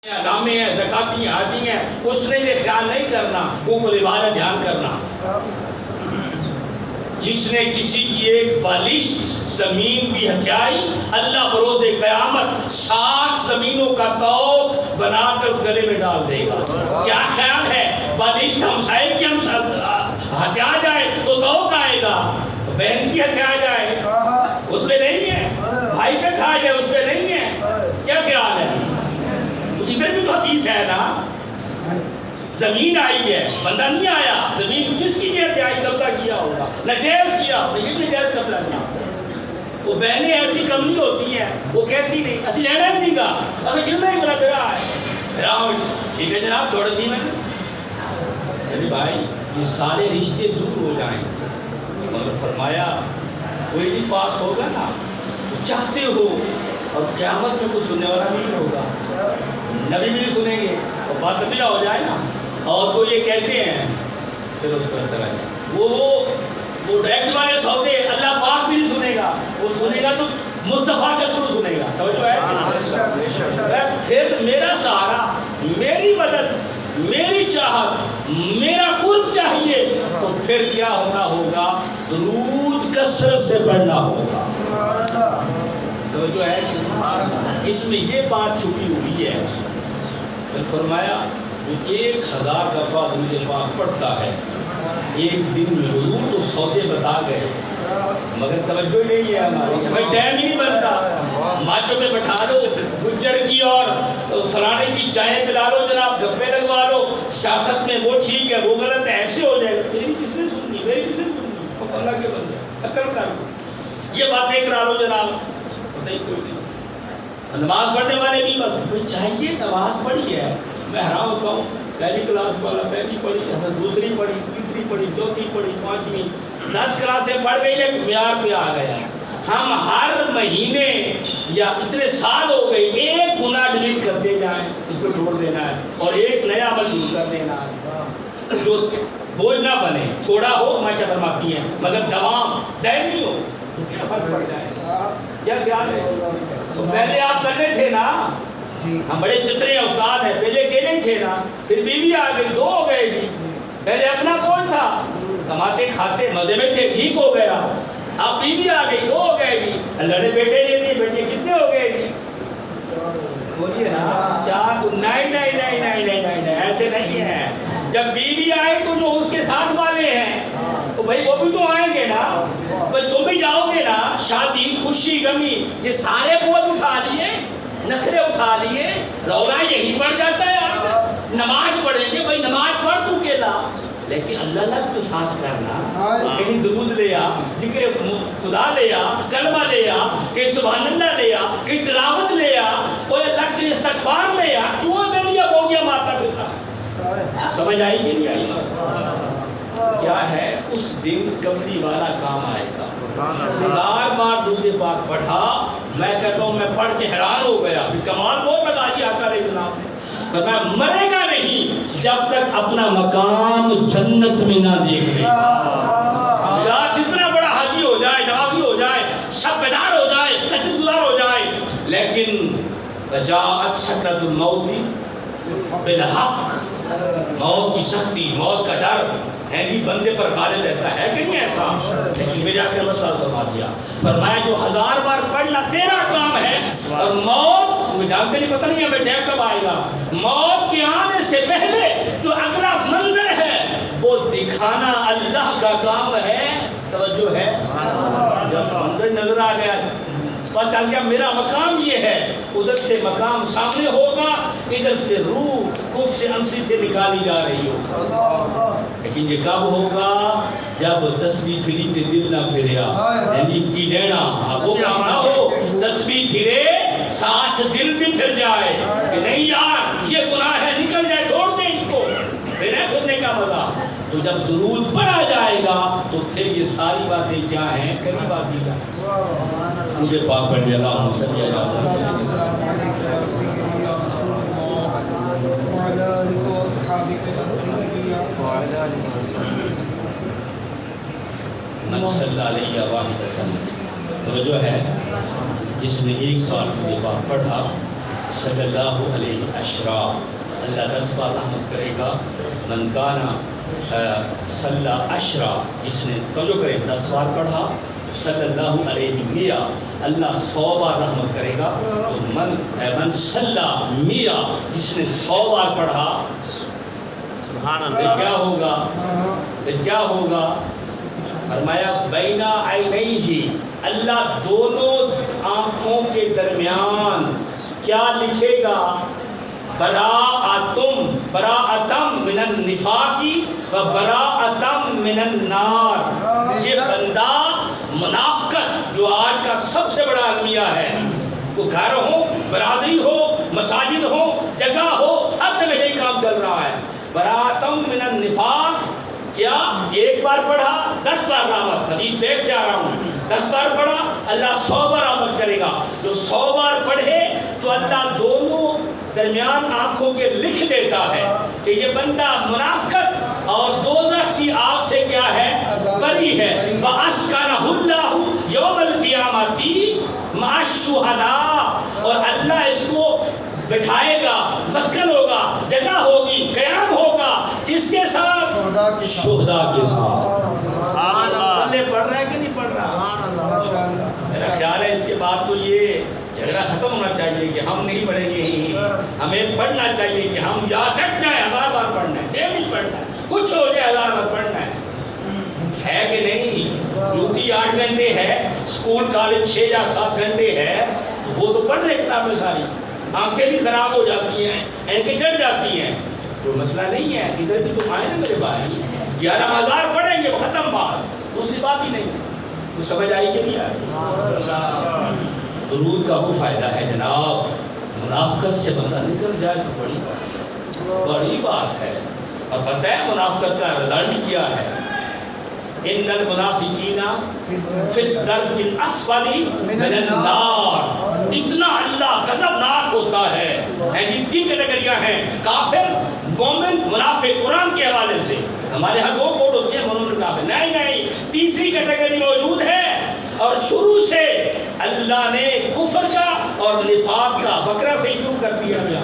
علامے ہیں، زکاتی ہیں، حاجی ہیں، اس نے یہ خیال نہیں کرنا حقوق العبادہ دھیان کرنا۔ جس نے کسی کی ایک بالشت زمین بھی ہتھیائی، اللہ بروز قیامت 60 زمینوں کا توق بنا کر گلے میں ڈال دے گا۔ کیا خیال ہے بالشت ہمسائے کی ہتھیا جائے تو توق آئے گا، بہن کی ہتھیا جائے اس پہ نہیں ہے، بھائی کا کھا جائے اس پہ نہیں ہے، کیا خیال ہے؟ ادھر بھی تو حدیث ہے نا، زمین آئی ہے بندہ نہیں آیا، زمین کس کی بھی ہتھیائی قبضہ کیا ہوگا، نجائز کیا ہوگا، یہ بھی نجائز قبضہ کیا۔ وہ بہنیں ایسی کم نہیں ہوتی ہیں، وہ کہتی نہیں اسی لینا ہی نہیں گا، اگر گرنا ہی بڑا پھرا ہے، ٹھیک ہے جناب چھوڑ دی میں نے بھائی یہ سارے رشتے دور ہو جائیں، مگر فرمایا کوئی بھی پاس ہوگا نا چاہتے ہو اور قیامت میں کچھ سننے والا نہیں ہوگا، نبی بھی نہیں سنیں گے اور بات بھی نہ ہو جائے نا، اور وہ یہ کہتے ہیں پھر اس طرح طرح وہ ڈائریکٹ والے سودے اللہ پاک بھی نہیں سنے گا، وہ سنے گا تو مصطفیٰ کے تھرو سنے گا، توجہ ہے؟ پھر میرا سہارا، میری مدد، میری چاہت، میرا قرب چاہیے تو پھر کیا ہونا ہوگا؟ درود کثرت سے پڑھنا ہوگا، توجہ ہے؟ اس میں یہ بات چھپی ہوئی ہے۔ پھر فرمایا جو 1000 دفعہ درود پاک پڑھتا ہے ایک دن میں، حضور تو سودے بتا گئے مگر توجہ نہیں ہے ہماری، ہمیں ٹائم ہی نہیں بنتا، ماچوں میں بٹھا دو گجر کی اور فلانے کی چائیں پلا لو جناب، گپے لگوا لو، سیاست میں وہ ٹھیک ہے وہ غلط ہے، ایسے ہو جائے گا، تیری کس نے سننی، میری کس نے سننی، اللہ کے بندے عقل کر یہ باتیں کرا لو جناب، پتہ ہی کوئی نہیں۔ نماز پڑھنے والے بھی بس کوئی چاہیے نماز پڑھی ہے، میں حیران ہوتا ہوں پہلی کلاس والا پہلی پڑھی، دوسری پڑھی، تیسری پڑھی، چوتھی پڑھی، 5ویں 10 کلاسیں پڑھ گئی لیکن معیار پہ آ گیا۔ ہم ہر مہینے یا اتنے سال ہو گئے ایک گناہ ڈیلیٹ کرتے جائیں، اس کو چھوڑ دینا ہے اور ایک نیا عمل شروع کر دینا ہے جو بوجھ نہ بنے، تھوڑا ہو ماشاء فرماتی ہیں مگر دوام دائمی ہو، کیا فرق پڑ جائے، کیا خیال ہے؟ پہلے آپ کرنے تھے نا، ہم بڑے چترے استاد ہیں، پہلے اکیلے تھے نا، پھر بیوی آ گئی 2 ہو گئے جی، پہلے اپنا کون تھا، کماتے کھاتے مزے میں تھے ٹھیک ہو گیا، اب بیوی آ گئی 2 ہو گئے جی، اللہ نے بیٹے دے دیے، بیٹے کتنے ہو گئے جی، بولیے نا 4، نہیں ایسے نہیں ہے، جب بیوی آئے تو جو اس کے ساتھ والے ہیں تو بھائی وہ بھی تو آئیں گے نا، بھائی تم بھی جاؤ گے نا، شادی خوشی غمی یہ سارے بوجھ اٹھا لیے، نخرے اٹھا لیے، رونا یہی پڑ جاتا ہے آپ نماز پڑھیں گے، بھائی نماز پڑھ تو کے لا، لیکن اللہ لگ تو سانس کرنا، کہیں درود لے آ، ذکر خدا لے آ، کلمہ لے آ، کہیں سبحان اللہ لے آ، کہیں تلاوت لے آ، کوئی اللہ کے استغفار لے آ، کیوں میں لیا ہو گیا ماتا پتا، سمجھ آئی کہ نہیں آئی؟ کیا ہے اس دن کملی والا کام آئے گا، 1000 بار درود پاک پڑھا، میں کہتا ہوں میں پڑھ کے حیران ہو گیا، کمال بہت بتا دیا آقا علیہ السلام نے، بتا مرے گا نہیں جب تک اپنا مقام جنت میں نہ دیکھ لے، جتنا بڑا حاجی ہو جائے، نمازی ہو جائے، سب بیدار ہو جائے، تہجد گزار ہو جائے، لیکن وجاءت سکرۃ الموت بالحق، موت کی سختی، موت کا ڈر ہے جی بندے پر غالب رہتا ہے کہ نہیں ایسا؟ لیکن میرے آقا نے صاحب فرما دیا، فرمایا جو 1000 بار پڑھنا تیرا کام ہے، اور موت مجھے جانتے نہیں، پتہ نہیں ہمیں ٹائم کب آئے گا، موت کے آنے سے پہلے جو اگلا منظر ہے وہ دکھانا اللہ کا کام ہے، توجہ ہے؟ جب منظر نظر آ گیا پتہ چل گیا میرا مقام یہ ہے، ادھر سے مقام سامنے ہوگا، ادھر سے روح کف سے انسری سے نکالی جا رہی ہوگا، لیکن یہ کب ہوگا؟ جب تسبیح پھری تے دل نہ پھریا، یعنی کی لینا وہ کام نہ ہو، تسبیح پھرے ساتھ دل بھی پھر جائے کہ نہیں یار یہ گناہ ہے نکل جائے، چھوڑ دیں اس کو، پھر ہے پھرنے کا مزہ۔ تو جب درود پڑھا جائے گا تو پھر یہ ساری باتیں کیا ہیں؟ قریب آتی ہیں۔ درود پاک پڑھ لیا، اللہم صلی اللہ علیہ وسلم۔ توجہ ہے جس نے ایک بار درود پاک پڑھا صلی اللہ علیہ اشرا، اللہ 10 بار رحمت کرے گا. من کانا صلی اشرا، جس نے توجہ کرے 10 بار پڑھا، صلی اللہ علیہ میہ، اللہ 100 بار رحمت کرے گا. تو من صلی میہ، جس نے 100 بار پڑھا، سبحان پھر اللہ. کیا ہوگا؟ پھر کیا ہوگا؟ فرمایا بین عینیہ، اللہ دونوں آنکھوں کے درمیان کیا لکھے گا؟ براءتم من النفاق و براءتم من النار. یہ بندہ منافقت جو آج کا سب سے بڑا المیہ ہے، وہ گھر ہو، برادری ہو، مساجد ہو، جگہ ہو، ہر جگہ یہی کام چل رہا ہے. براءتم من النفاق، کیا ایک بار پڑھا 10 بار رحمت، حدیث پیٹ سے آ رہا ہوں، 10 بار پڑھا اللہ 100 بار رحمت کرے گا. جو 100 بار پڑھے تو اللہ دونوں درمیان آنکھوں کے لکھ دیتا ہے کہ یہ بندہ منافقت اور دوزخ کی آگ سے کیا ہے؟ بری ہے. وَأَسْكَنَهُ اللَّهُ يَوْمَ الْقِيَامَةِ مَعَ الشُّهَدَاءِ، اور اللہ اس کو بٹھائے گا، مسکن ہوگا، جگہ ہوگی، قیام ہوگا، کس کے ساتھ؟ شہداء کے ساتھ. سبحان اللہ. اللہ پڑھ رہا ہے کہ نہیں پڑھ رہا؟ میرا خیال ہے اس کے بعد تو یہ جھگڑا ختم ہونا چاہیے کہ ہم نہیں پڑھیں گے ہی، ہمیں پڑھنا چاہیے کہ ہم یا ڈٹ جائیں 1000 بار پڑھنا ہے، ڈیلی پڑھنا ہے، کچھ ہو جائے 1000 بار پڑھنا ہے کہ نہیں؟ ڈیوٹی 8 گھنٹے ہے، اسکول کالج 6 یا 7 گھنٹے ہے، وہ تو پڑھ رہے کتابیں ساری، آنکھیں بھی خراب ہو جاتی ہیں، اینکیں چڑھ جاتی ہیں، تو مسئلہ نہیں ہے. ادھر بھی تو آئے نا میرے بھائی، 11000 پڑھیں گے وہ ختم بات، دوسری بات ہی نہیں. تو سمجھ آئی کہ نہیں آئی؟ درود کا وہ فائدہ ہے جناب، منافقت سے بندہ نکل جائے تو بڑی بات ہے. اور پتہ ہے منافقت کا رزلٹ کیا ہے؟ ان المنافقین فی الدرک الاسفل من النار. اتنا اللہ غضبناک ہوتا ہے. یعنی 3 کیٹیگریاں ہیں: کافر، مومن، منافق. قرآن کے حوالے سے ہمارے ہاں 2 کوڈ ہوتے ہیں، مومن کافر. نہیں، تیسری کیٹیگری موجود ہے. اور شروع سے اللہ نے کفر کا اور نفاق کا بقرہ سے شروع کر دیا گیا.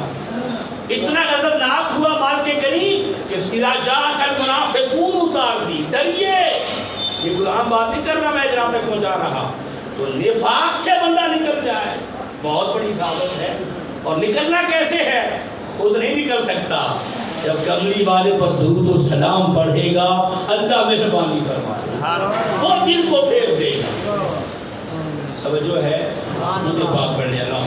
اتنا غضبناک ہوا مال کے قریب کہ اذا جاءک المنافقون اتار دی. ڈریے، یہ غلام بات نہیں کر رہا، میں جناب تک پہنچا رہا. تو نفاق سے بندہ نکل جائے بہت بڑی سعادت ہے. اور نکلنا کیسے ہے؟ خود نہیں نکل سکتا. جب کملی والے پر درود و سلام پڑھے گا اللہ مہربانی فرمائے گا، وہ دل کو پھیر دے گا. سمجھو ہے مجھے بات پڑھنے اللہ